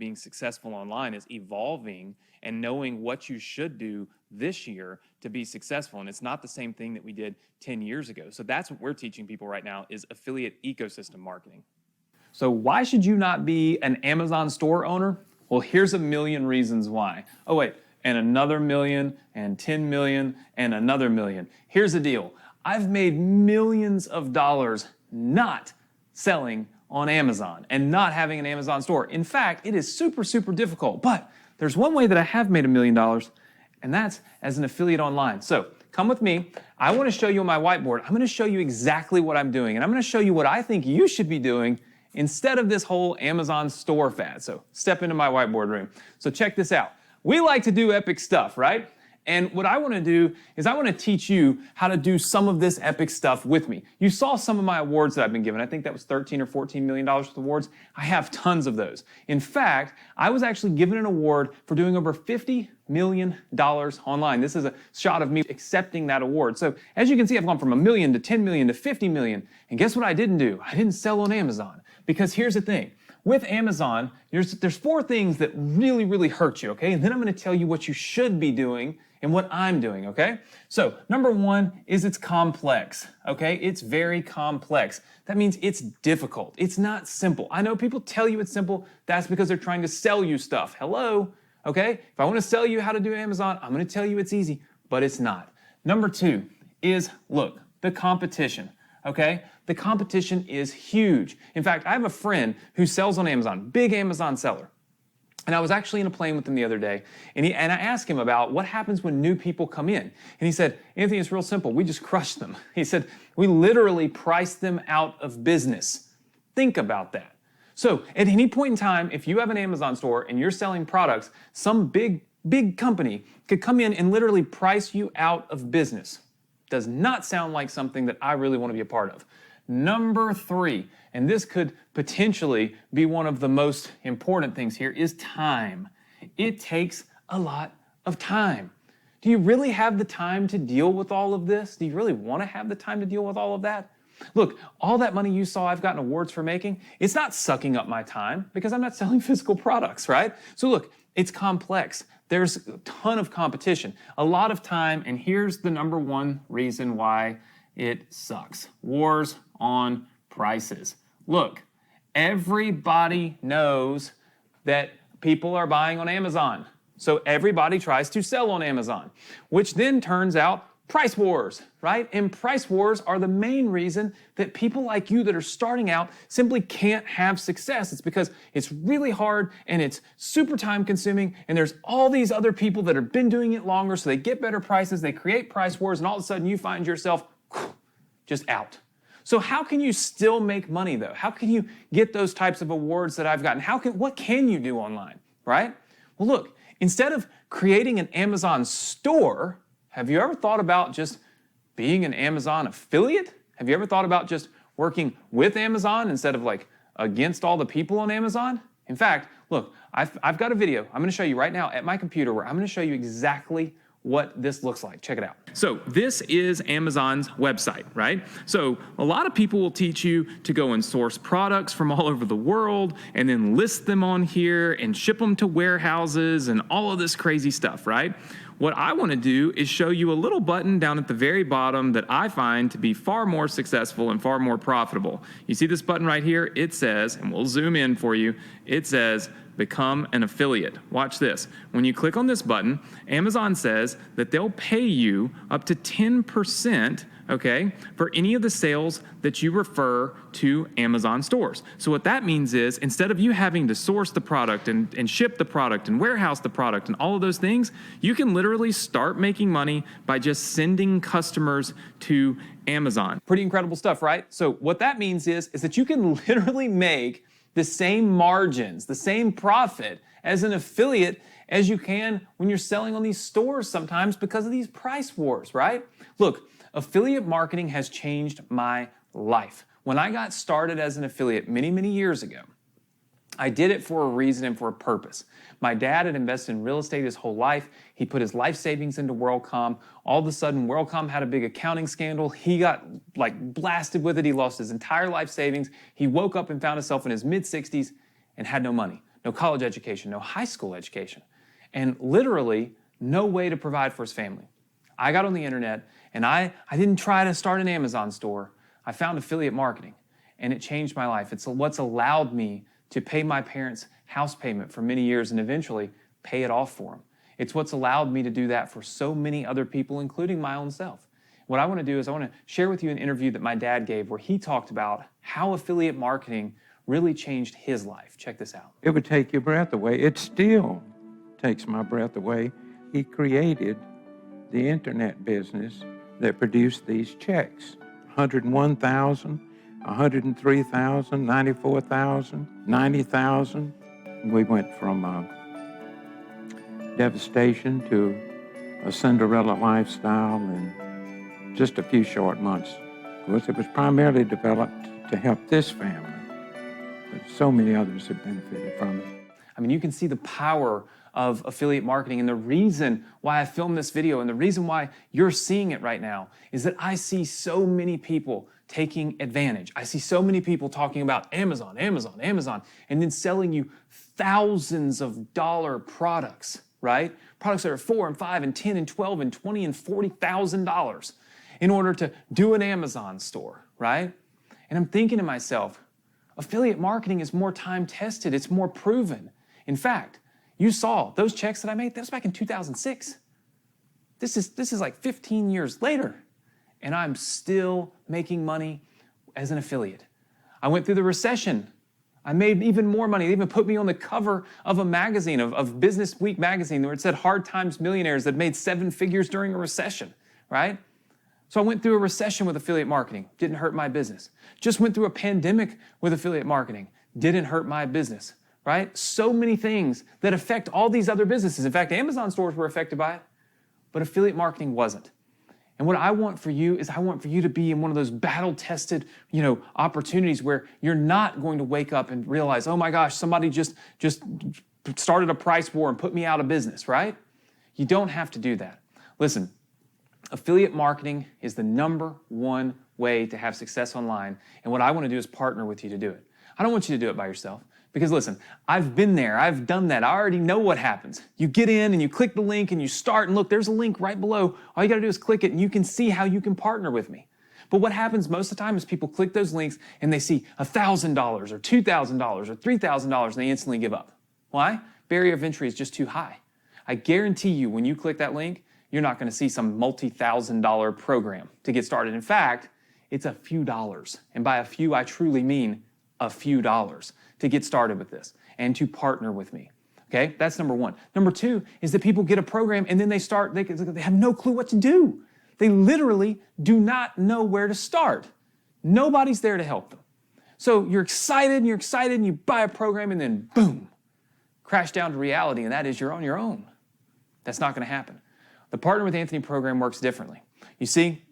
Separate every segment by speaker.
Speaker 1: being successful online is evolving and knowing what you should do this year to be successful. And it's not the same thing that we did 10 years ago. So that's what we're teaching people right now is affiliate ecosystem marketing. So why should you not be an Amazon store owner? Well, here's a million reasons why. Oh wait, and another million, and 10 million, and another million. Here's the deal. I've made millions of dollars not selling on Amazon and not having an Amazon store. In fact, it is super, super difficult. But there's one way that I have made $1 million, and that's as an affiliate online. So come with me. I want to show you on my whiteboard. I'm going to show you exactly what I'm doing, and I'm going to show you what I think you should be doing instead of this whole Amazon store fad. So step into my whiteboard room. So check this out. We like to do epic stuff, right? And what I want to do is I want to teach you how to do some of this epic stuff with me. You saw some of my awards that I've been given. I think that was $13 or $14 million worth of awards. I have tons of those. In fact, I was actually given an award for doing over $50 million online. This is a shot of me accepting that award. So as you can see, I've gone from $1 million to 10 million to 50 million. And guess what I didn't do? I didn't sell on Amazon. Because here's the thing. With Amazon, there's 4 things that really, really hurt you, okay? And then I'm going to tell you what you should be doing and what I'm doing, okay? So number 1 is it's complex, okay? It's very complex. That means it's difficult. It's not simple. I know people tell you it's simple. That's because they're trying to sell you stuff. Hello, okay? If I want to sell you how to do Amazon, I'm going to tell you it's easy, but it's not. Number 2 is, look, the competition. Okay? The competition is huge. In fact, I have a friend who sells on Amazon, big Amazon seller. And I was actually in a plane with him the other day, and I asked him about what happens when new people come in. And he said, Anthony, it's real simple. We just crush them. He said, we literally price them out of business. Think about that. So at any point in time, if you have an Amazon store and you're selling products, some big company could come in and literally price you out of business. Does not sound like something that I really want to be a part of. Number 3, and this could potentially be one of the most important things here, is time. It takes a lot of time. Do you really have the time to deal with all of this? Do you really want to have the time to deal with all of that? Look, all that money you saw I've gotten awards for making, it's not sucking up my time because I'm not selling physical products, right? So look, it's complex. There's a ton of competition, a lot of time, and here's the number 1 reason why it sucks. Wars on prices. Look, everybody knows that people are buying on Amazon. So everybody tries to sell on Amazon, which then turns out price wars, right? And price wars are the main reason that people like you that are starting out simply can't have success. It's because it's really hard and it's super time consuming, and there's all these other people that have been doing it longer, so they get better prices, they create price wars, and all of a sudden you find yourself just out. So how can you still make money though? How can you get those types of awards that I've gotten? What can you do online, right? Well, look, instead of creating an Amazon store, have you ever thought about just being an Amazon affiliate? Have you ever thought about just working with Amazon instead of like against all the people on Amazon? In fact, look, I've got a video I'm going to show you right now at my computer where I'm going to show you exactly what this looks like. Check it out. So this is Amazon's website, right? So a lot of people will teach you to go and source products from all over the world and then list them on here and ship them to warehouses and all of this crazy stuff, right? What I want to do is show you a little button down at the very bottom that I find to be far more successful and far more profitable. You see this button right here? It says, and we'll zoom in for you, it says, become an affiliate. Watch this. When you click on this button, Amazon says that they'll pay you up to 10%, okay, for any of the sales that you refer to Amazon stores. So what that means is instead of you having to source the product and ship the product and warehouse the product and all of those things, you can literally start making money by just sending customers to Amazon. Pretty incredible stuff, right? So what that means is that you can literally make the same margins, the same profit as an affiliate as you can when you're selling on these stores sometimes because of these price wars, right? Look, affiliate marketing has changed my life. When I got started as an affiliate many, many years ago, I did it for a reason and for a purpose. My dad had invested in real estate his whole life. He put his life savings into WorldCom. All of a sudden, WorldCom had a big accounting scandal. He got blasted with it. He lost his entire life savings. He woke up and found himself in his mid-60s and had no money. no college education, no high school education, and literally no way to provide for his family. I got on the internet and I didn't try to start an Amazon store. I found affiliate marketing and it changed my life. It's what's allowed me to pay my parents' house payment for many years and eventually pay it off for them. It's what's allowed me to do that for so many other people, including my own self. What I want to do is I want to share with you an interview that my dad gave where he talked about how affiliate marketing really changed his life. Check this out.
Speaker 2: It would take your breath away. It still takes my breath away. He created the internet business that produced these checks. 101,000, 103,000, 94,000, 90,000. We went from devastation to a Cinderella lifestyle in just a few short months. Of course, it was primarily developed to help this family, but so many others have benefited from it.
Speaker 1: I mean, you can see the power of affiliate marketing, and the reason why I filmed this video and the reason why you're seeing it right now is that I see so many people taking advantage. I see so many people talking about Amazon, Amazon, Amazon, and then selling you thousands of dollar products, right? Products that are $4 and $5 and $10 and $12 and $20 and $40,000 in order to do an Amazon store, right? And I'm thinking to myself, affiliate marketing is more time tested. It's more proven. In fact, you saw those checks that I made, that was back in 2006. This is like 15 years later, and I'm still making money as an affiliate. I went through the recession. I made even more money. They even put me on the cover of a magazine, of Business Week magazine, where it said Hard Times Millionaires that made 7 figures during a recession, right? So I went through a recession with affiliate marketing. Didn't hurt my business. Just went through a pandemic with affiliate marketing. Didn't hurt my business, right? So many things that affect all these other businesses. In fact, Amazon stores were affected by it, but affiliate marketing wasn't. And what I want for you is I want for you to be in one of those battle-tested, opportunities where you're not going to wake up and realize, oh my gosh, somebody just started a price war and put me out of business, right? You don't have to do that. Listen, affiliate marketing is the #1 way to have success online. And what I want to do is partner with you to do it. I don't want you to do it by yourself. Because listen, I've been there, I've done that, I already know what happens. You get in and you click the link and you start, and look, there's a link right below. All you gotta do is click it and you can see how you can partner with me. But what happens most of the time is people click those links and they see $1,000 or $2,000 or $3,000 and they instantly give up. Why? Barrier of entry is just too high. I guarantee you when you click that link, you're not gonna see some multi-$1,000 program to get started. In fact, it's a few dollars. And by a few, I truly mean a few dollars to get started with this and to partner with me. Okay, that's #1. #2 is that people get a program and then they have no clue what to do. They literally do not know where to start. Nobody's there to help them. So you're excited and you buy a program and then boom, crash down to reality, and that is you're on your own. That's not gonna happen. The Partner with Anthony program works differently. You see,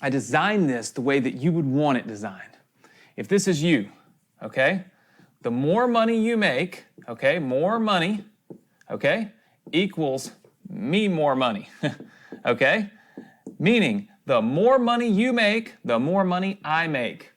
Speaker 1: I designed this the way that you would want it designed. If this is you, okay? The more money you make, okay, more money, okay, equals me more money, okay? Meaning, the more money you make, the more money I make.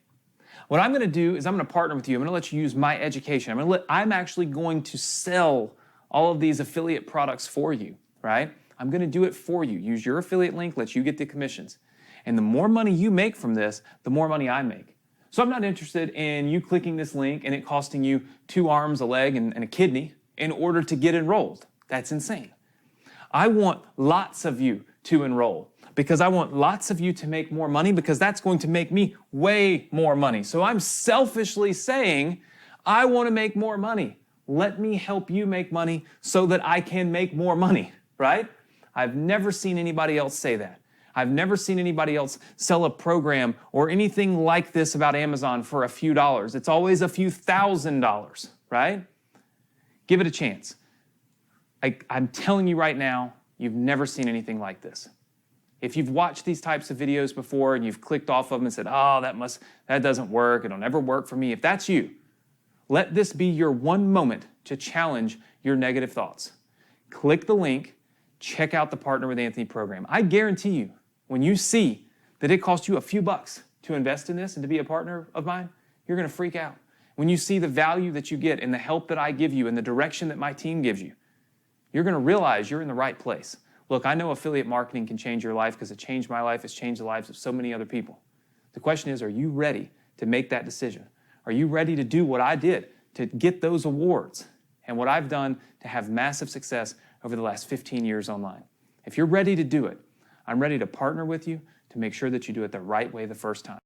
Speaker 1: What I'm gonna do is I'm gonna partner with you. I'm gonna let you use my education. I'm actually going to sell all of these affiliate products for you, right? I'm gonna do it for you. Use your affiliate link, let you get the commissions. And the more money you make from this, the more money I make. So I'm not interested in you clicking this link and it costing you 2 arms, a leg, and a kidney in order to get enrolled. That's insane. I want lots of you to enroll because I want lots of you to make more money because that's going to make me way more money. So I'm selfishly saying, I want to make more money. Let me help you make money so that I can make more money, right? I've never seen anybody else say that. I've never seen anybody else sell a program or anything like this about Amazon for a few dollars. It's always a few $1,000s, right? Give it a chance. I'm telling you right now, you've never seen anything like this. If you've watched these types of videos before and you've clicked off of them and said, oh, that doesn't work, it'll never work for me. If that's you, let this be your one moment to challenge your negative thoughts. Click the link, check out the Partner with Anthony program. I guarantee you, when you see that it costs you a few bucks to invest in this and to be a partner of mine, you're gonna freak out. when you see the value that you get and the help that I give you and the direction that my team gives you, you're going to realize you're in the right place. Look, I know affiliate marketing can change your life because it changed my life. It's changed the lives of so many other people. The question is, are you ready to make that decision? Are you ready to do what I did to get those awards and what I've done to have massive success over the last 15 years online? If you're ready to do it, I'm ready to partner with you to make sure that you do it the right way the first time.